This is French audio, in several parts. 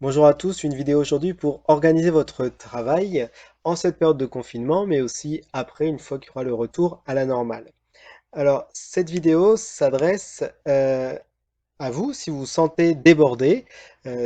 Bonjour à tous, une vidéo aujourd'hui pour organiser votre travail en cette période de confinement, mais aussi après, une fois qu'il y aura le retour à la normale. Alors, cette vidéo s'adresse à vous si vous vous sentez débordé,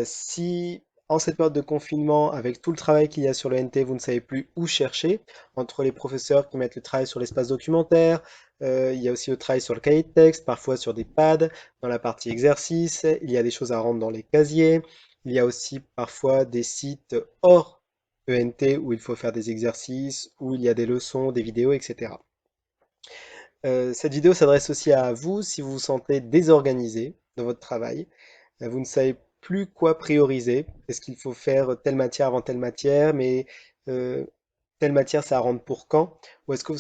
si en cette période de confinement, avec tout le travail qu'il y a sur le NT, vous ne savez plus où chercher, entre les professeurs qui mettent le travail sur l'espace documentaire, il y a aussi le travail sur le cahier de texte, parfois sur des pads, dans la partie exercice, il y a des choses à rendre dans les casiers, il y a aussi parfois des sites hors ENT où il faut faire des exercices, où il y a des leçons, des vidéos, etc. Cette vidéo s'adresse aussi à vous si vous vous sentez désorganisé dans votre travail. Vous ne savez plus quoi prioriser. Est-ce qu'il faut faire telle matière avant telle matière, mais euh, telle matière, ça rentre pour quand? Ou est-ce que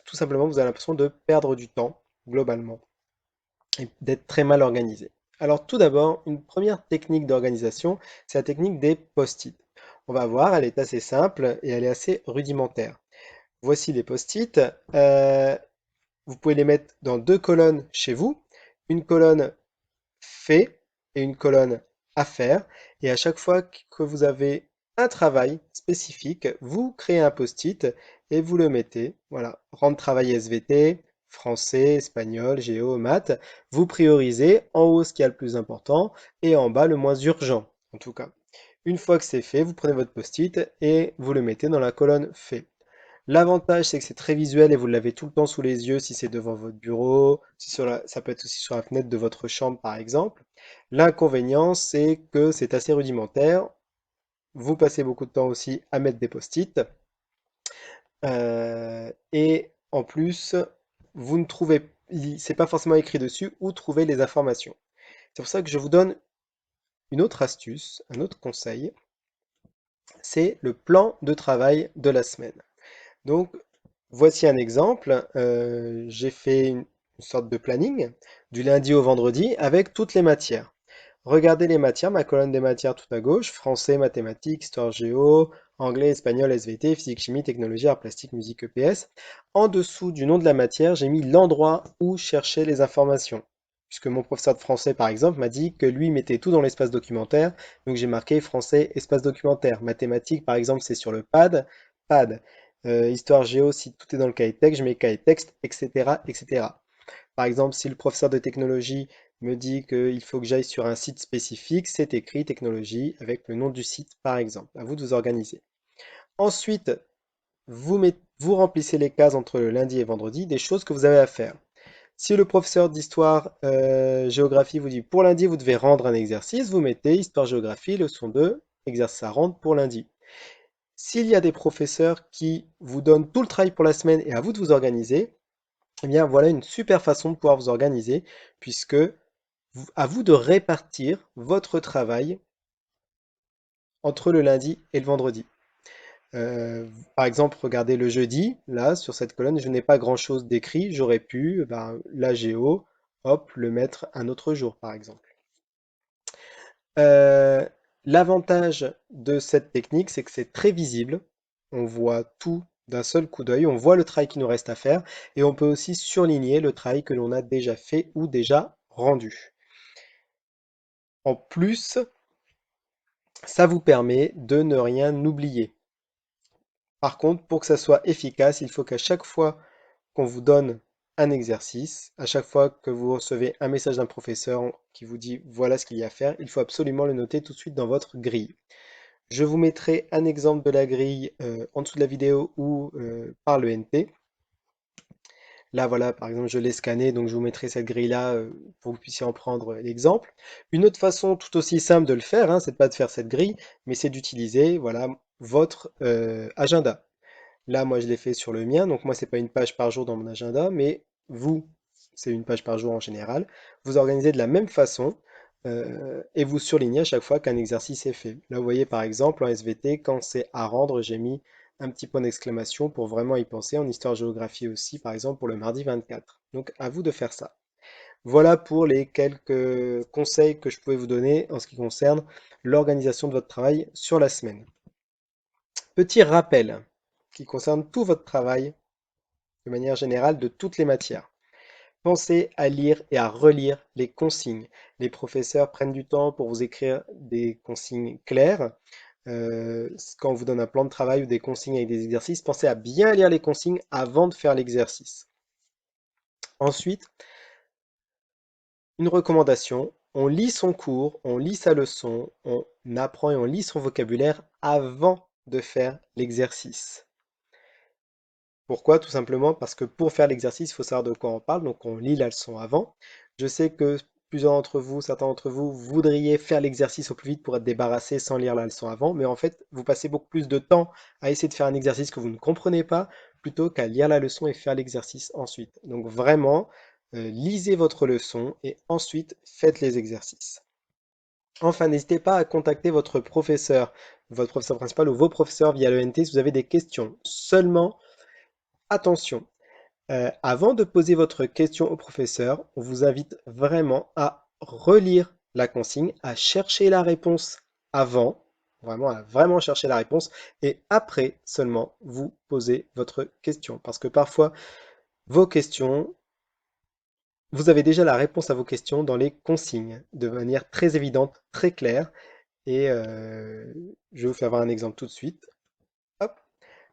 tout simplement vous avez l'impression de perdre du temps, globalement, et d'être très mal organisé? Alors tout d'abord, une première technique d'organisation, c'est la technique des post-it. On va voir, elle est assez simple et elle est assez rudimentaire. Voici les post-it. Vous pouvez les mettre dans deux colonnes chez vous. Une colonne fait et une colonne à faire. Et à chaque fois que vous avez un travail spécifique, vous créez un post-it et vous le mettez. Voilà, rendre travail SVT, français, espagnol, géo, maths. Vous priorisez en haut ce qui est le plus important et en bas le moins urgent, en tout cas. Une fois que c'est fait, vous prenez votre post-it et vous le mettez dans la colonne fait. L'avantage, c'est que c'est très visuel et vous l'avez tout le temps sous les yeux si c'est devant votre bureau, si ça peut être aussi sur la fenêtre de votre chambre par exemple. L'inconvénient, c'est que c'est assez rudimentaire. Vous passez beaucoup de temps aussi à mettre des post-it. Et en plus, vous ne trouvez, c'est pas forcément écrit dessus où trouver les informations. C'est pour ça que je vous donne une autre astuce, un autre conseil, c'est le plan de travail de la semaine. Donc, voici un exemple. J'ai fait une sorte de planning du lundi au vendredi avec toutes les matières. Regardez les matières, ma colonne des matières tout à gauche, français, mathématiques, histoire géo, anglais, espagnol, SVT, physique, chimie, technologie, art plastique, musique, EPS. En dessous du nom de la matière, j'ai mis l'endroit où chercher les informations. Puisque mon professeur de français, par exemple, m'a dit que lui mettait tout dans l'espace documentaire, donc j'ai marqué français, espace documentaire. Mathématiques, par exemple, c'est sur le pad, pad. Histoire géo, si tout est dans le cahier de texte, je mets cahier de texte, etc., etc. Par exemple, si le professeur de technologie me dit qu'il faut que j'aille sur un site spécifique, c'est écrit technologie avec le nom du site, par exemple. À vous de vous organiser. Ensuite, vous remplissez les cases entre le lundi et vendredi des choses que vous avez à faire. Si le professeur d'histoire géographie vous dit pour lundi, vous devez rendre un exercice, vous mettez histoire géographie, leçon 2, exercice à rendre pour lundi. S'il y a des professeurs qui vous donnent tout le travail pour la semaine et à vous de vous organiser, eh bien voilà une super façon de pouvoir vous organiser, puisque à vous de répartir votre travail entre le lundi et le vendredi. Par exemple, regardez le jeudi, là, sur cette colonne, je n'ai pas grand-chose d'écrit, j'aurais pu, ben, la géo, hop, le mettre un autre jour, par exemple. Euh, L'avantage de cette technique, c'est que c'est très visible. On voit tout d'un seul coup d'œil. On voit le travail qui nous reste à faire et on peut aussi surligner le travail que l'on a déjà fait ou déjà rendu. En plus, ça vous permet de ne rien oublier. Par contre, pour que ça soit efficace, il faut qu'à chaque fois qu'on vous donne un exercice, à chaque fois que vous recevez un message d'un professeur qui vous dit voilà ce qu'il y a à faire, il faut absolument le noter tout de suite dans votre grille. Je vous mettrai un exemple de la grille en dessous de la vidéo ou par le NT. Là, voilà, par exemple, je l'ai scanné, donc je vous mettrai cette grille-là pour que vous puissiez en prendre l'exemple. Une autre façon tout aussi simple de le faire, hein, c'est pas de faire cette grille, mais c'est d'utiliser, voilà, votre agenda. Là, moi, je l'ai fait sur le mien, donc moi, c'est pas une page par jour dans mon agenda, mais vous, c'est une page par jour en général. Vous organisez de la même façon et vous surlignez à chaque fois qu'un exercice est fait. Là, vous voyez, par exemple, en SVT, quand c'est à rendre, j'ai mis un petit point d'exclamation pour vraiment y penser. En histoire-géographie aussi, par exemple, pour le mardi 24. Donc, à vous de faire ça. Voilà pour les quelques conseils que je pouvais vous donner en ce qui concerne l'organisation de votre travail sur la semaine. Petit rappel qui concerne tout votre travail de manière générale de toutes les matières. Pensez à lire et à relire les consignes. Les professeurs prennent du temps pour vous écrire des consignes claires. Quand on vous donne un plan de travail ou des consignes avec des exercices, pensez à bien lire les consignes avant de faire l'exercice. Ensuite, une recommandation, on lit son cours, on lit sa leçon, on apprend et on lit son vocabulaire avant de faire l'exercice. Pourquoi? Tout simplement parce que pour faire l'exercice, il faut savoir de quoi on parle, donc on lit la leçon avant. Je sais que plusieurs d'entre vous, certains d'entre vous, voudriez faire l'exercice au plus vite pour être débarrassé sans lire la leçon avant, mais en fait, vous passez beaucoup plus de temps à essayer de faire un exercice que vous ne comprenez pas, plutôt qu'à lire la leçon et faire l'exercice ensuite. Donc vraiment, lisez votre leçon et ensuite faites les exercices. Enfin, n'hésitez pas à contacter votre professeur principal ou vos professeurs via l'ENT si vous avez des questions. Seulement, attention, avant de poser votre question au professeur, on vous invite vraiment à relire la consigne, à chercher la réponse avant, vraiment à vraiment chercher la réponse, et après seulement vous posez votre question. Parce que parfois, vos questions, vous avez déjà la réponse à vos questions dans les consignes, de manière très évidente, très claire, et je vais vous faire voir un exemple tout de suite. Hop.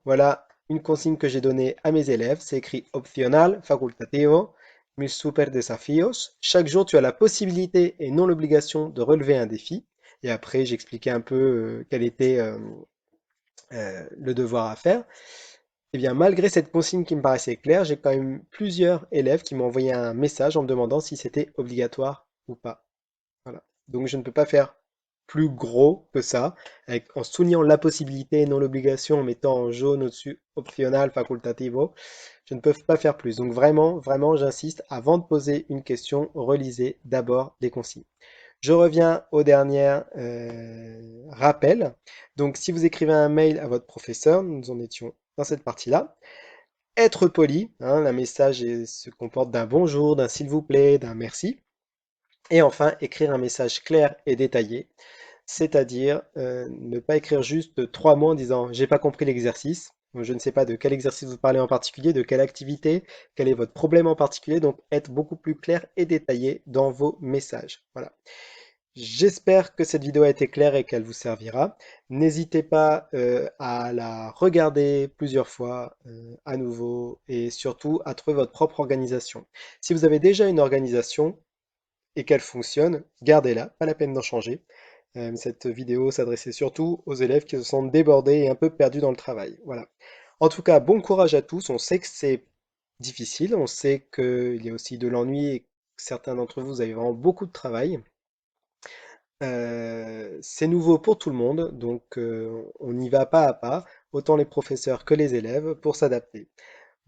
Voilà une consigne que j'ai donnée à mes élèves. C'est écrit optional, facultativo, mis super desafíos. Chaque jour, tu as la possibilité et non l'obligation de relever un défi. Et après, j'expliquais un peu quel était le devoir à faire. Et bien, malgré cette consigne qui me paraissait claire, j'ai quand même plusieurs élèves qui m'ont envoyé un message en me demandant si c'était obligatoire ou pas. Voilà. Donc je ne peux pas faire plus gros que ça, en soulignant la possibilité et non l'obligation, en mettant en jaune au-dessus optional, facultativo. Je ne peux pas faire plus. Donc vraiment, vraiment, j'insiste, avant de poser une question, relisez d'abord les consignes. Je reviens au dernier rappel. Donc si vous écrivez un mail à votre professeur, nous en étions dans cette partie-là, être poli, hein, le message se comporte d'un bonjour, d'un s'il vous plaît, d'un merci. Et enfin, écrire un message clair et détaillé, c'est-à-dire ne pas écrire juste 3 mots en disant j'ai pas compris l'exercice. Donc, je ne sais pas de quel exercice vous parlez en particulier, de quelle activité, quel est votre problème en particulier. Donc, être beaucoup plus clair et détaillé dans vos messages. Voilà. J'espère que cette vidéo a été claire et qu'elle vous servira. N'hésitez pas à la regarder plusieurs fois à nouveau et surtout à trouver votre propre organisation. Si vous avez déjà une organisation, et qu'elle fonctionne, gardez-la, pas la peine d'en changer. Cette vidéo s'adressait surtout aux élèves qui se sentent débordés et un peu perdus dans le travail. Voilà. En tout cas, bon courage à tous. On sait que c'est difficile, on sait qu'il y a aussi de l'ennui et que certains d'entre vous avez vraiment beaucoup de travail. C'est nouveau pour tout le monde, donc on y va pas à pas, autant les professeurs que les élèves, pour s'adapter.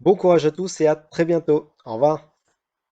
Bon courage à tous et à très bientôt. Au revoir.